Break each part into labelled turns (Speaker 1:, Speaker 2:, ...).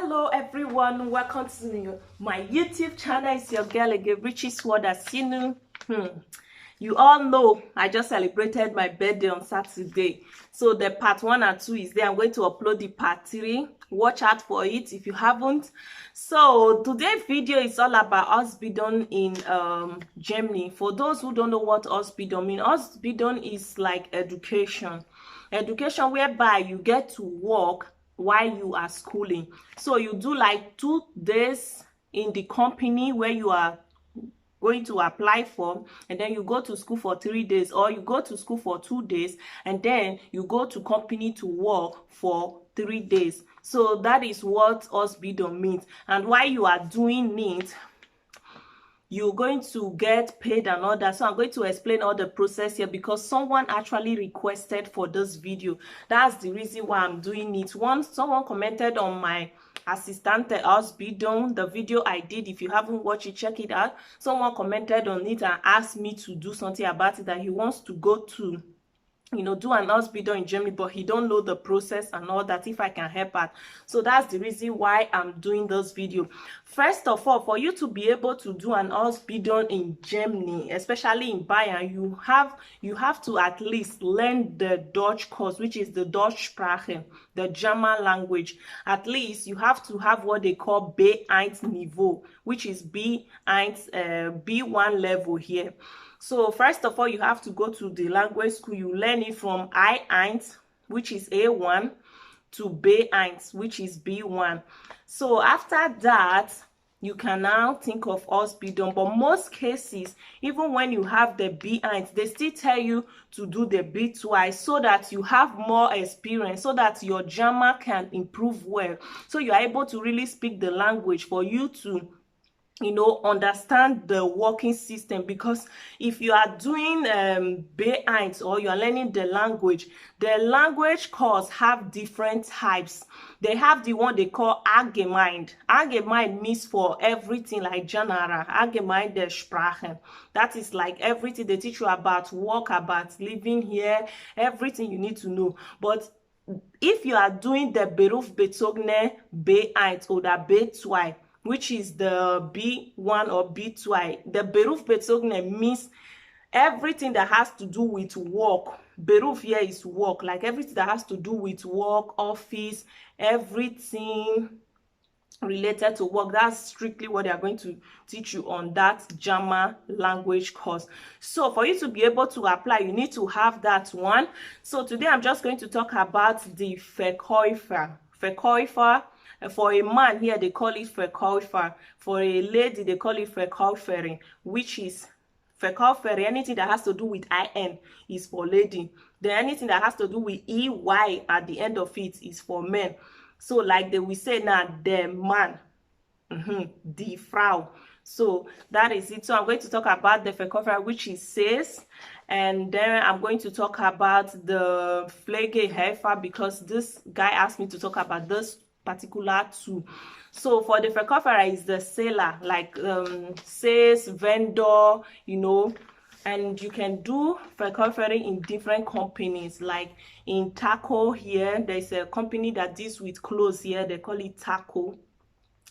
Speaker 1: Hello everyone, welcome to my YouTube channel. It's your girl again, Richie Sword. As you know, you all know I just celebrated my birthday on Saturday, so the part 1 and 2 is there. I'm going to upload the part 3. Watch out for it if you haven't. So today's video is all about Ausbildung in Germany. For those who don't know what Ausbildung means, Ausbildung is like education whereby you get to work while you are schooling. So you do like 2 days in the company where you are going to apply for, and then you go to school for 3 days, or you go to school for 2 days and then you go to company to work for 3 days. So that is what Ausbildung means, and while you are doing it, you're going to get paid and all that. So I'm going to explain all the process here because someone actually requested for this video. That's the reason why I'm doing it. Once someone commented on my Assistante Ausbildung, the video I did. If you haven't watched it, check it out. Someone commented on it and asked me to do something about it, that he wants to go to, do an Ausbildung in Germany, but he don't know the process and all that, if I can help out. So that's the reason why I'm doing this video. First of all, for you to be able to do an Ausbildung in Germany, especially in Bayern, you have to at least learn the Dutch course, which is the Deutschsprache, the German language. At least you have to have what they call B1 niveau, which is B1 level here. So first of all, you have to go to the language school. You learn it from I1, which is A1, to B1, which is B1. So after that, you can now think of Ausbildung. But most cases, even when you have the B1, they still tell you to do the B2 so that you have more experience, so that your German can improve well. So you are able to really speak the language for you to understand the working system. Because if you are doing B1 or you are learning the language course have different types. They have the one they call allgemein. Allgemein means for everything, like general. Allgemein der Sprache. That is like everything. They teach you about work, about living here, everything you need to know. But if you are doing the berufsbezogene B1 or the B2, which is the B1 or B2, the berufsbezogene means everything that has to do with work. Beruf here is work, like everything that has to do with work, office, everything related to work. That's strictly what they are going to teach you on that German language course. So for you to be able to apply, you need to have that one. So today I'm just going to talk about the Verkäufer. Verkäufer. For a man here, they call it Verkäufer. For a lady, they call it Verkäuferin, which is Verkäuferin. Anything that has to do with IN is for lady. Then anything that has to do with EY at the end of it is for men. So like they will say now, the man, the Frau. So that is it. So I'm going to talk about the Verkäufer, which is sales. And then I'm going to talk about the Pflegehelfer, because this guy asked me to talk about this particular two. So for the Verkäufer is the seller, like sales, vendor, and you can do Verkäuferin in different companies. Like in Taco here, there's a company that deals with clothes here, they call it Taco.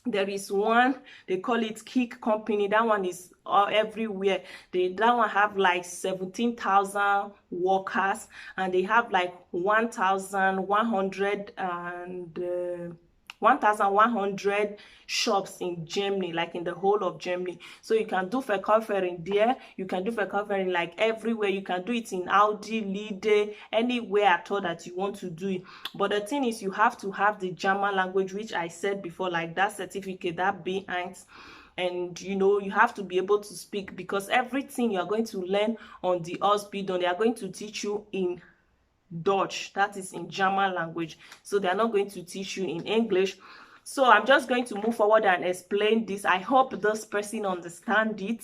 Speaker 1: There is one, they call it Kick Company. That one is everywhere. That one have like 17,000 workers, and they have like 1,100 shops in Germany, like in the whole of Germany. So you can do Verkäuferin there. You can do Verkäuferin like everywhere. You can do it in Audi, Lide, anywhere at all that you want to do it. But the thing is, you have to have the German language, which I said before, like that certificate, that B1. And you have to be able to speak, because everything you are going to learn on the Ausbildung, they are going to teach you in Dutch, that is in German language. So they are not going to teach you in English. So I'm just going to move forward and explain this. I hope this person understands it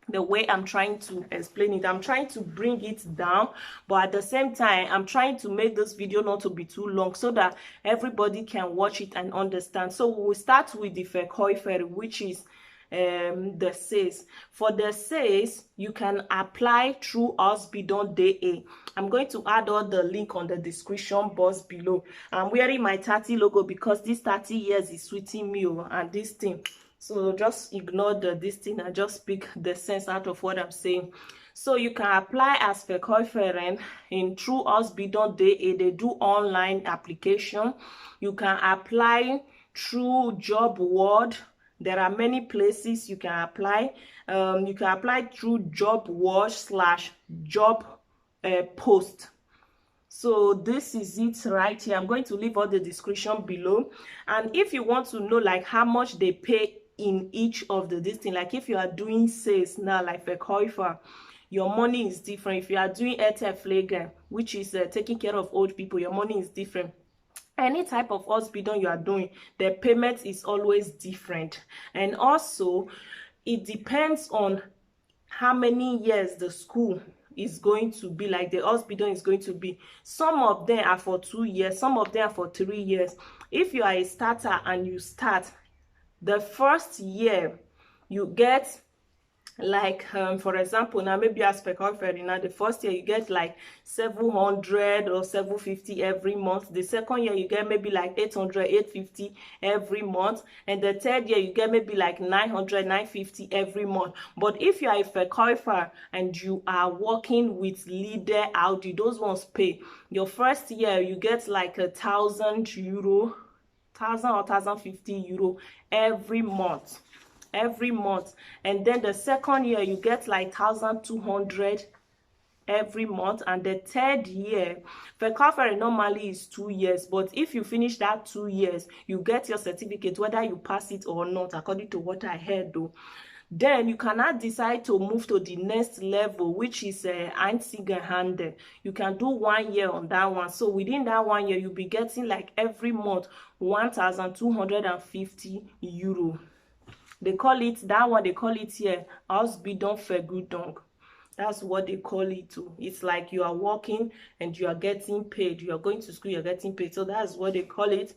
Speaker 1: the way I'm trying to explain it. I'm trying to bring it down, but at the same time, I'm trying to make this video not to be too long so that everybody can watch it and understand. So we'll start with the Verkäufer, which is the sales. For the sales, you can apply through Ausbildung.de. I'm going to add all the link on the description box below. I'm wearing my 30 logo because this 30 years is suiting me and this thing. So just ignore this thing and just speak the sense out of what I'm saying. So you can apply as Verkäuferin through Ausbildung.de. They do online application. You can apply through JobWork. There are many places you can apply. You can apply through JobWork-jobpost. So this is it right here. I'm going to leave all the description below. And if you want to know like how much they pay in each of this thing, like if you are doing sales now, like Verkäufer, your money is different. If you are doing Pflege, which is taking care of old people, your money is different. Any type of Ausbildung you are doing, the payment is always different. And also, it depends on how many years the school is going to be, like the Ausbildung is going to be. Some of them are for 2 years, some of them are for 3 years. If you are a starter and you start, the first year you get like for example, now maybe as Verkäuferin, now the first year you get like 700 or 750 every month. The second year you get maybe like 800, 850 every month, and the third year you get maybe like 900, 950 every month. But if you are a Verkäufer and you are working with leader Audi, those ones pay. Your first year you get like €1,000, 1,000 or 1,050 euro every month. And then the second year you get like 1,200 every month, and the third year, Verkäuferin normally is 2 years, but if you finish that 2 years, you get your certificate whether you pass it or not, according to what I heard though. Then you cannot decide to move to the next level, which is Einzigarhandel. You can do 1 year on that one. So within that 1 year, you'll be getting like every month 1,250 euro. They call it, that one they call it here, Ausbildungsvergütung. That's what they call it too. It's like you are working and you are getting paid. You are going to school, you're getting paid. So that's what they call it.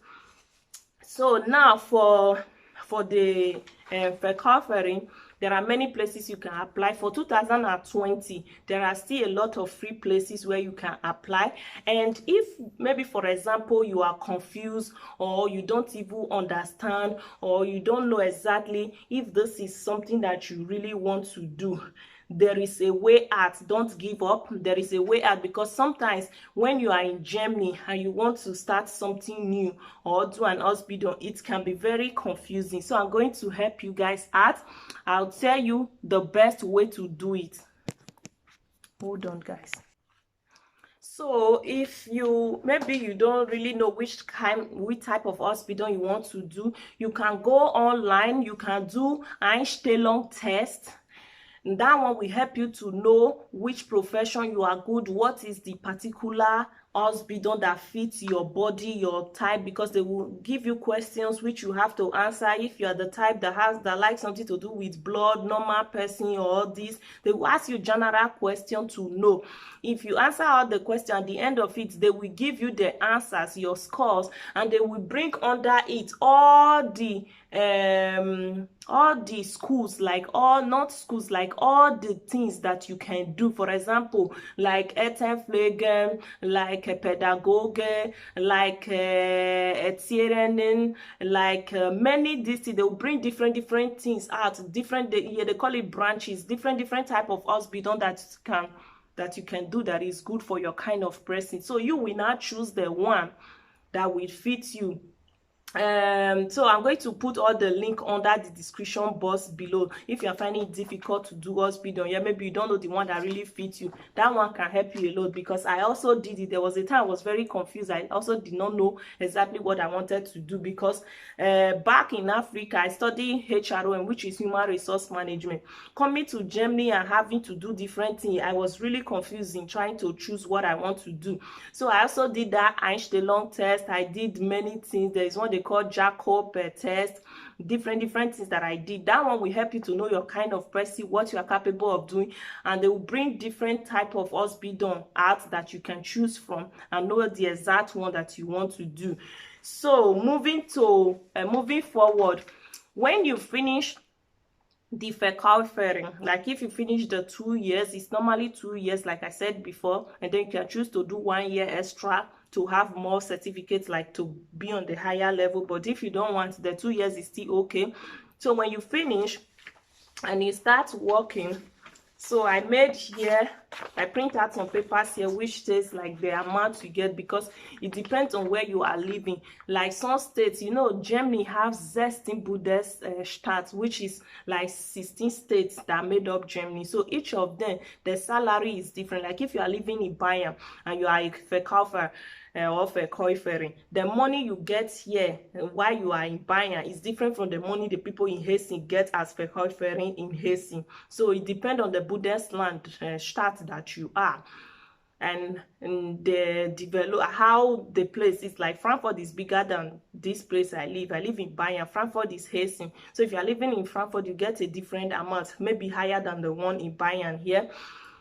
Speaker 1: So now for the Verkäuferin, there are many places you can apply. For 2020, there are still a lot of free places where you can apply. And if maybe, for example, you are confused or you don't even understand or you don't know exactly if this is something that you really want to do, there is a way out. Don't give up. There is a way out, because sometimes when you are in Germany and you want to start something new or do an Ausbildung, it can be very confusing. So I'm going to help you guys out. I'll tell you the best way to do it. Hold on, guys. So if you maybe you don't really know which type of Ausbildung you want to do, you can go online. You can do Einstellung test. That one will help you to know which profession you are good, what is the particular Ausbildung that fits your body, your type, because they will give you questions which you have to answer. If you are the type that likes something to do with blood, normal person, or all this, they will ask you general question to know. If you answer all the questions, at the end of it, they will give you the answers, your scores, and they will bring under it all the schools, like all the things that you can do. For example, like Pflege, like Pädagoge, like Erzieherin, like many this they will bring different things out. They call it branches, different type of Ausbildung that you can do that is good for your kind of person. So you will not choose the one that will fit you. So I'm going to put all the link under the description box below. If you are finding it difficult to do Ausbildung, yeah, maybe you don't know the one that really fits you, that one can help you a lot, because I also did it. There was a time I was very confused. I also did not know exactly what I wanted to do, because back in Africa I studied HRM, which is human resource management. Coming to Germany and having to do different things, I was really confused in trying to choose what I want to do. So I also did that Einstellung test. I did many things. There is one they call JobWork-jobpost, different things that I did. That one will help you to know your kind of person, what you are capable of doing, and they will bring different type of Ausbildung out that you can choose from and know the exact one that you want to do. So moving forward, when you finish the Verkäuferin. Like if you finish the 2 years, it's normally 2 years, like I said before, and then you can choose to do 1 year extra to have more certificates, like to be on the higher level. But if you don't want, the 2 years is still okay. So when you finish and you start working, so I made here, I print out some papers here which says like the amount you get, because it depends on where you are living. Like some states, you know, Germany has 16 Bundesstaat, which is like 16 states that made up Germany. So each of them, the salary is different. Like if you are living in Bayern and you are a Verkäufer or Verkäuferin, the money you get here while you are in Bayern is different from the money the people in Hessen get as Verkäuferin in Hessen. So it depends on the Bundesland state that you are, and the develop how the place is. Like Frankfurt is bigger than this place I live in Bayern. Frankfurt is Hessen. So if you are living in Frankfurt, you get a different amount, maybe higher than the one in Bayern here.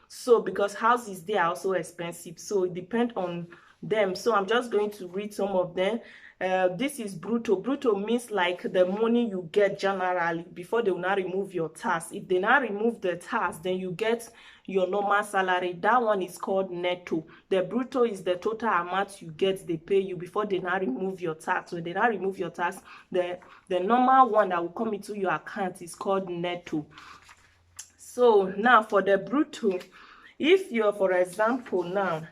Speaker 1: So because houses there are also expensive, so it depends on them. So I'm just going to read some of them. This is brutto. Brutto means like the money you get generally before they will not remove your tax. If they not remove the tax, then you get your normal salary. That one is called netto. The brutto is the total amount you get, they pay you before they not remove your tax. When they not remove your tax, the normal one that will come into your account is called netto. So now for the brutto, if you're, for example, now,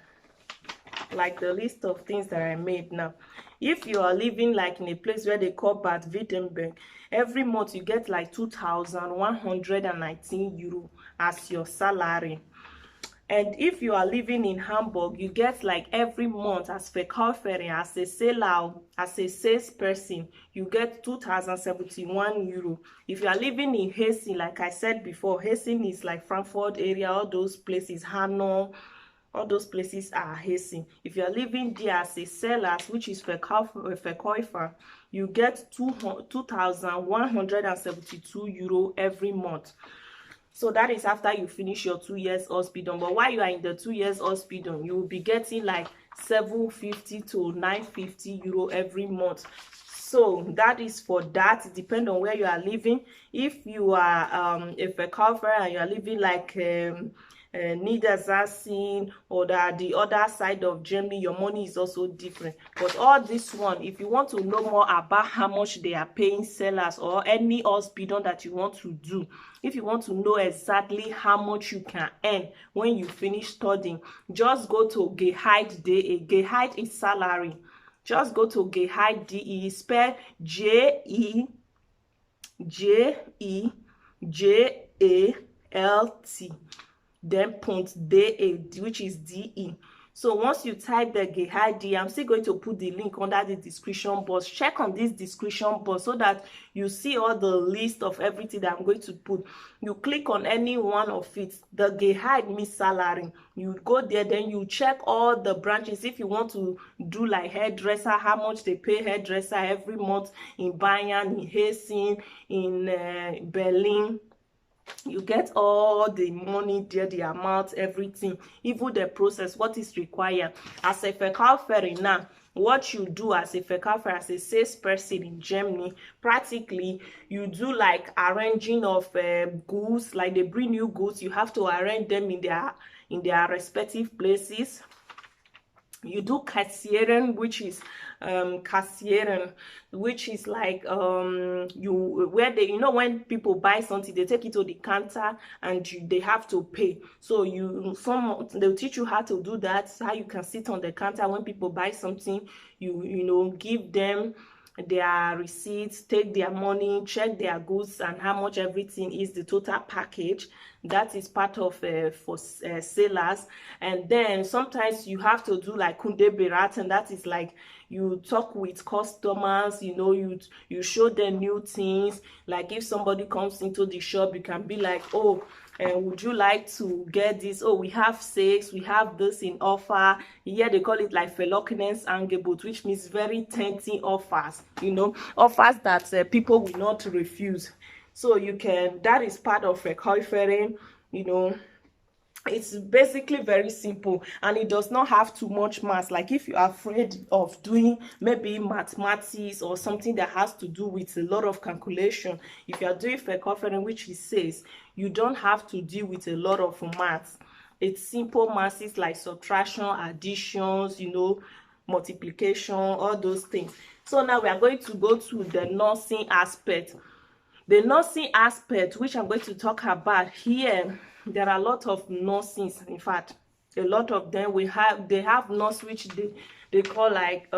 Speaker 1: like the list of things that I made now, if you are living like in a place where they call Bad Wittenberg, every month you get like 2,119 euro as your salary. And if you are living in Hamburg, you get like every month as Verkäuferin, as a seller, as a salesperson, you get 2,071 euro. If you are living in Hessen, like I said before, Hessen is like Frankfurt area, all those places, Hanau, all those places are Hessen. If you are living there as a seller, which is Verkäufer, you get 2,172 euro every month. So that is after you finish your 2 years Ausbildung. But while you are in the 2 years Ausbildung, you will be getting like 750 to 950 euro every month. So that is for that. It depends on where you are living. If you are a Verkäufer and you are living like Niedersachsen or the other side of Germany, your money is also different. But all this one, if you want to know more about how much they are paying sellers or any Ausbildung that you want to do, if you want to know exactly how much you can earn when you finish studying, just go to Gehalt.de. Gehalt is salary. Just go to Gehalt.de. Spell Gehalt, then .de, which is DE. So once you type the Gehalt, I'm still going to put the link under the description box. Check on this description box so that you see all the list of everything that I'm going to put. You click on any one of it. The Gehalt means salary. You go there, then you check all the branches. If you want to do like hairdresser, how much they pay hairdresser every month in Bayern, in Hessen, in Berlin. You get all the money there, the amount, everything, even the process, what is required. As a Verkäuferin now, what you do as a Verkäufer, as a salesperson in Germany, practically you do like arranging of goods. Like they bring you goods, you have to arrange them in their respective places. You do kassieren, which is which is like where they, you know, when people buy something, they take it to the counter and they have to pay. So they'll teach you how to do that, how you can sit on the counter when people buy something. You know, give them their receipts, take their money, check their goods and how much everything is, the total package. That is part of for sellers. And then sometimes you have to do like Kundeberaten. That is like you talk with customers, you know, you show them new things. Like if somebody comes into the shop, you can be like, oh, would you like to get this? Oh, we have sales, we have this in offer. Here they call it like Verlockungsangebot, which means very tempting offers, you know, offers that people will not refuse. So you can, that is part of Verkäuferin, you know. It's basically very simple, and it does not have too much maths. Like if you're afraid of doing maybe mathematics or something that has to do with a lot of calculation, if you're doing for covering, which it says, you don't have to deal with a lot of maths. It's simple maths like subtraction, additions, you know, multiplication, all those things. So now we are going to go to the nursing aspect. The nursing aspect, which I'm going to talk about here, there are a lot of nurses. In fact, a lot of them they have nurse which they call like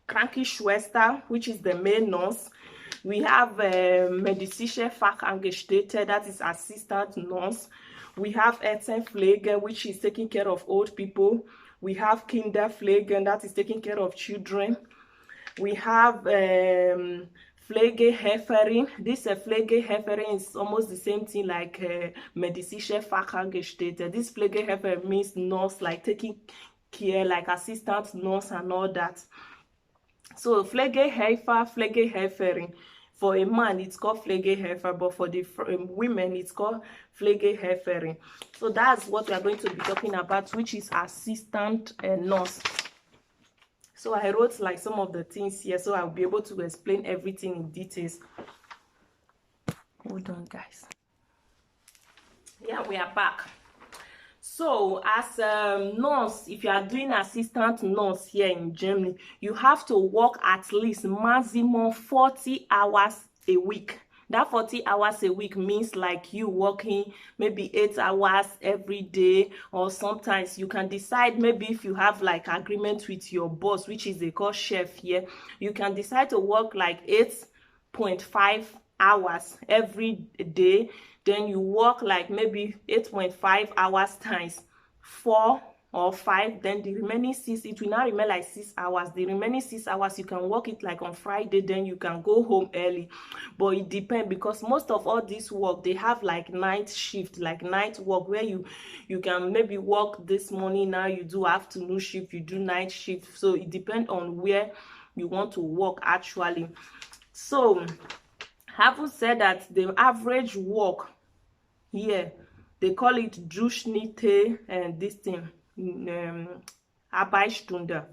Speaker 1: Krankenschwester, which is the main nurse. We have medizinische Fachangestellte, that is assistant nurse. We have Elternpflege, which is taking care of old people. We have Kinderpflege, that is taking care of children. We have Pflegehelferin. This Pflegehelferin is almost the same thing like medizinische Fachangestellte. This Pflegehelferin means nurse, like taking care, like assistant nurse and all that. So Pflegehelferin. For a man, it's called Pflegehelfer, but for the women, it's called Pflegehelferin. So that's what we are going to be talking about, which is assistant nurse. So I wrote like some of the things here, so I'll be able to explain everything in details. Hold on, guys. Yeah, we are back. So as a nurse, if you are doing assistant nurse here in Germany, you have to work at least maximum 40 hours a week. That 40 hours a week means like you working maybe 8 hours every day, or sometimes you can decide, maybe if you have like agreement with your boss, which is they call chef here, you can decide to work like 8.5 hours every day. Then you work like maybe 8.5 hours times 4 or 5, then the remaining 6, it will not remain like 6 hours. The remaining 6 hours you can work it like on Friday, then you can go home early. But it depends, because most of all this work, they have like night shift, like night work, where you can maybe work this morning, now you do afternoon shift, you do night shift. So it depends on where you want to work actually. So having said that, the average work here, they call it Durchschnitte and this thing, Arbeitsstunde.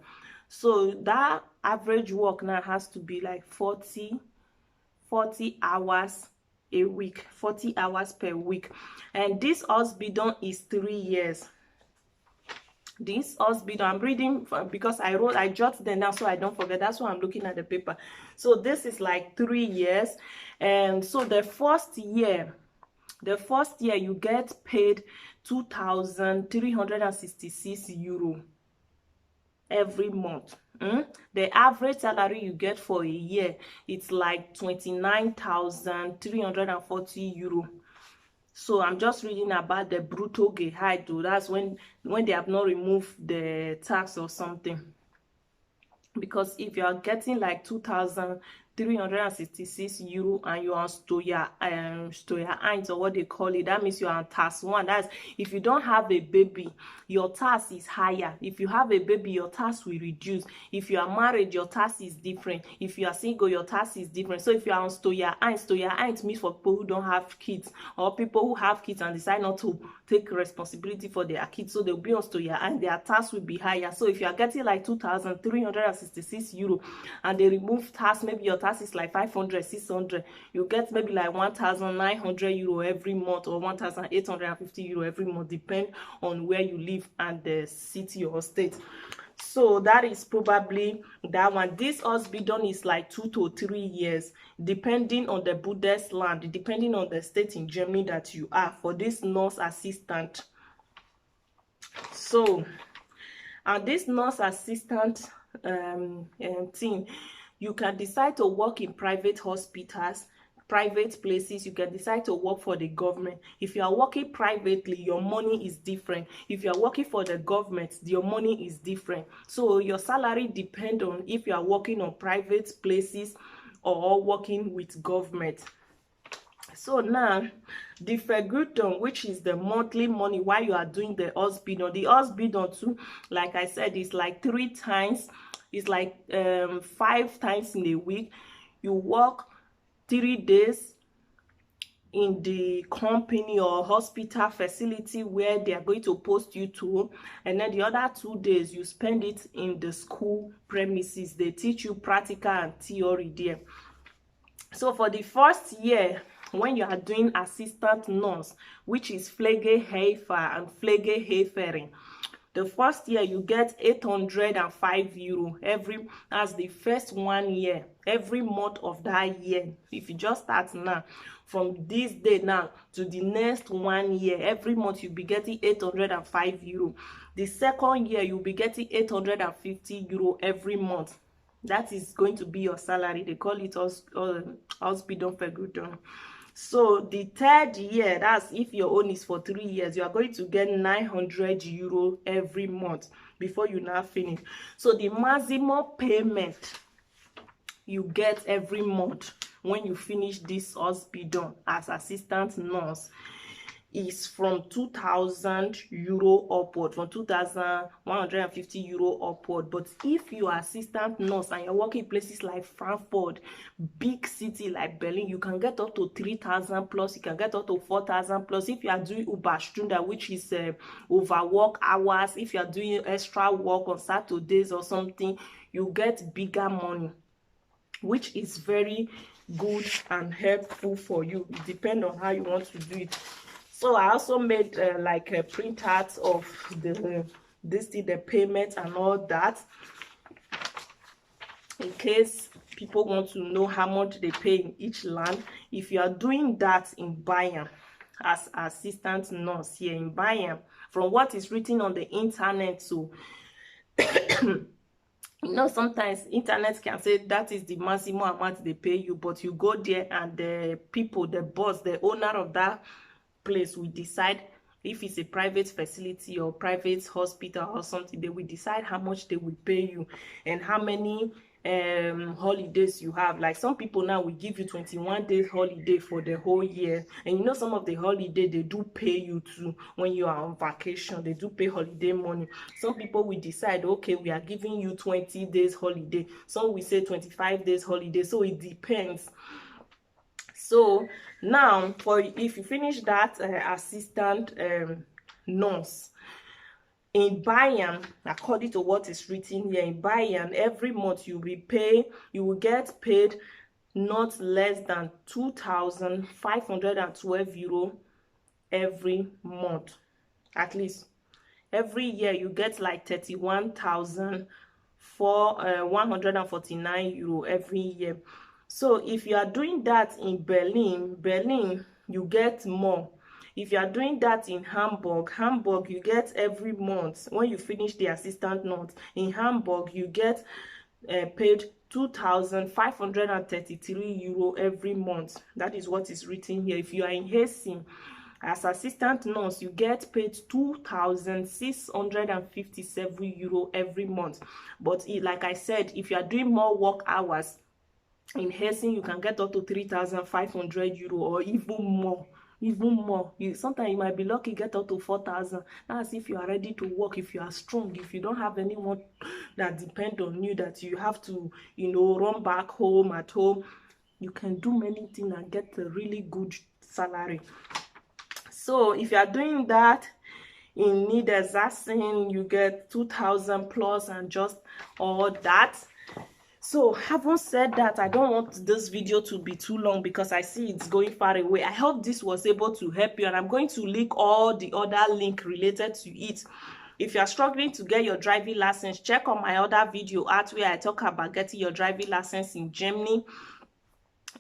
Speaker 1: So that average work now has to be like 40 hours a week, 40 hours per week. And this Ausbildung is 3 years. This Ausbildung, I'm reading because I jot them down so I don't forget. That's why I'm looking at the paper. So this is like 3 years. And so the first year you get paid 2,366 euro every month. The average salary you get for a year, it's like 29,340 euro. So I'm just reading about the Bruttogehalt, though. That's when they have not removed the tax or something. Because if you are getting like 2,366 euro and you are on Steuer 1, or what they call it, that means you are on tax 1. That's if you don't have a baby, your tax is higher. If you have a baby, your tax will reduce. If you are married, your tax is different. If you are single, your tax is different. So if you are on Steuer 1 means for people who don't have kids, or people who have kids and decide not to take responsibility for their kids, so they'll be on Steuer 1, their tax will be higher. So if you are getting like 2,366 euro and they remove tax, maybe your tax is like 500, 600, you get maybe like 1,900 euro every month, or 1,850 euro every month, depend on where you live and the city or state. So that is probably that one. This Ausbildung is like 2 to 3 years, depending on the Bundesland, depending on the state in Germany that you are, for this nurse assistant. So, and this nurse assistant thing, you can decide to work in private hospitals, private places. You can decide to work for the government. If you are working privately, your money is different. If you are working for the government, your money is different. So your salary depends on if you are working on private places or working with government. So now the Vergütung, which is the monthly money while you are doing the Ausbildung. The Ausbildung too, like I said, is like 3 times. It's like 5 times in a week. You work 3 days, in the company or hospital facility where they are going to post you to, and then the other 2 days you spend it in the school premises. They teach you practical and theory there. So for the first year, when you are doing assistant nurse, which is Pflegehelfer and Pflegehelferin, the first year you get 805 euro as the first 1 year, every month of that year. If you just start now, from this day now to the next 1 year, every month you'll be getting 805 euro. The second year you'll be getting 850 euro every month. That is going to be your salary. They call it Ausbildung. So the third year, that's if your own is for 3 years, you are going to get 900 euro every month before you now finish. So the maximum payment you get every month when you finish this Ausbildung as assistant nurse is from 2,000 euro upward, from 2,150 euro upward. But if you are assistant nurse and you're working places like Frankfurt, big city like Berlin, you can get up to 3,000 plus, you can get up to 4,000 plus. If you are doing Überstunde, which is overwork hours, if you are doing extra work on Saturdays or something, you get bigger money, which is very good and helpful for you. It depends on how you want to do it. So I also made like a printout of the payment and all that, in case people want to know how much they pay in each land. If you are doing that in Bayern as assistant nurse here in Bayern, from what is written on the internet, so you know, sometimes internet can say that is the maximum amount they pay you, but you go there and the people, the boss, the owner of that place will decide if it's a private facility or private hospital or something. They will decide how much they will pay you and how many holidays you have. Like some people now will give you 21 days holiday for the whole year, and you know, some of the holiday they do pay you too. When you are on vacation, they do pay holiday money. Some people will decide, okay, we are giving you 20 days holiday, some will say 25 days holiday. So it depends. So now, if you finish that assistant nurse in Bayern, according to what is written here in Bayern, every month you will get paid not less than 2,512 euro every month. At least every year you get like 31,149 euro every year. So if you are doing that in Berlin, you get more. If you are doing that in Hamburg, you get every month. When you finish the assistant nurse in Hamburg, you get paid 2,533 euro every month. That is what is written here. If you are in Hessen as assistant nurse, you get paid 2,657 euro every month. But like I said, if you are doing more work hours in Hessen, you can get up to 3,500 euro or even more. Sometimes you might be lucky get up to 4,000. That's if you are ready to work, if you are strong, if you don't have anyone that depend on you, that you have to, you know, run back home at home. You can do many things and get a really good salary. So if you are doing that in Niedersachsen, you get 2,000 plus and just all that. So having said that, I don't want this video to be too long because I see it's going far away. I hope this was able to help you, and I'm going to link all the other links related to it. If you are struggling to get your driving license, check on my other video out where I talk about getting your driving license in Germany.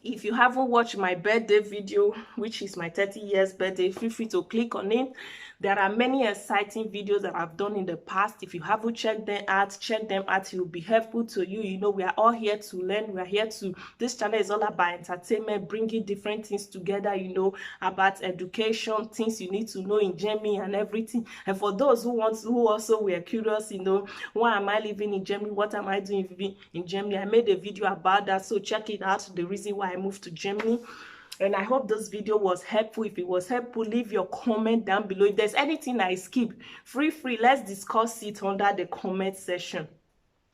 Speaker 1: If you haven't watched my birthday video, which is my 30 years birthday, feel free to click on it. There are many exciting videos that I've done in the past. If you haven't checked them out, check them out. It will be helpful to you. You know, we are all here to learn. We are here to, this channel is all about entertainment, bringing different things together, you know, about education, things you need to know in Germany and everything. And for those who also were curious, you know, why am I living in Germany? What am I doing in Germany? I made a video about that, so check it out, the reason why I moved to Germany. And I hope this video was helpful. If it was helpful, leave your comment down below. If there's anything I skip, free, let's discuss it under the comment section.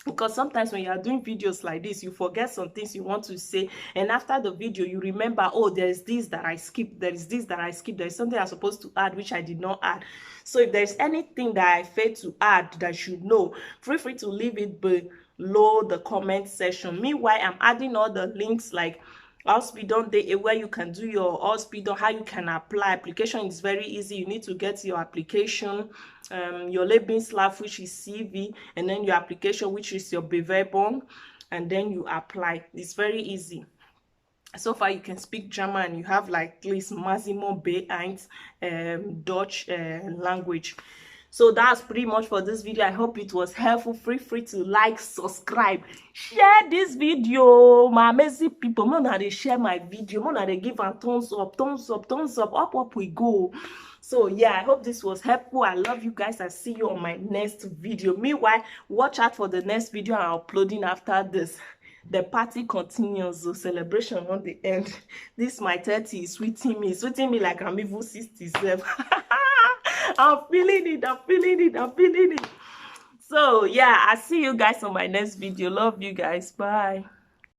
Speaker 1: because sometimes when you are doing videos like this, you forget some things you want to say, and after the video you remember, oh, there's this that I skipped, there is this that I skipped, there's something I'm supposed to add which I did not add. So if there's anything that I failed to add that you know, feel free to leave it below the comment section. Meanwhile, I'm adding all the links like Ausbildung Day, where you can do your Ausbildung, how you can apply. Application is very easy. You need to get your application, your Lebenslauf, which is CV, and then your application, which is your Bewerbung, and then you apply. It's very easy. So far you can speak German, you have like at least maximum B1 Dutch language. So that's pretty much for this video. I hope it was helpful. Feel free to like, subscribe, share this video. My amazing people, more than they share my video, more than they give a thumbs up, thumbs up, thumbs up, up we go. So yeah, I hope this was helpful. I love you guys. I see you on my next video. Meanwhile, watch out for the next video I'm uploading after this. The party continues, the celebration on the end. This my 30 is sweeting me like I'm even 67. I'm feeling it. So yeah, I'll see you guys on my next video. Love you guys. Bye.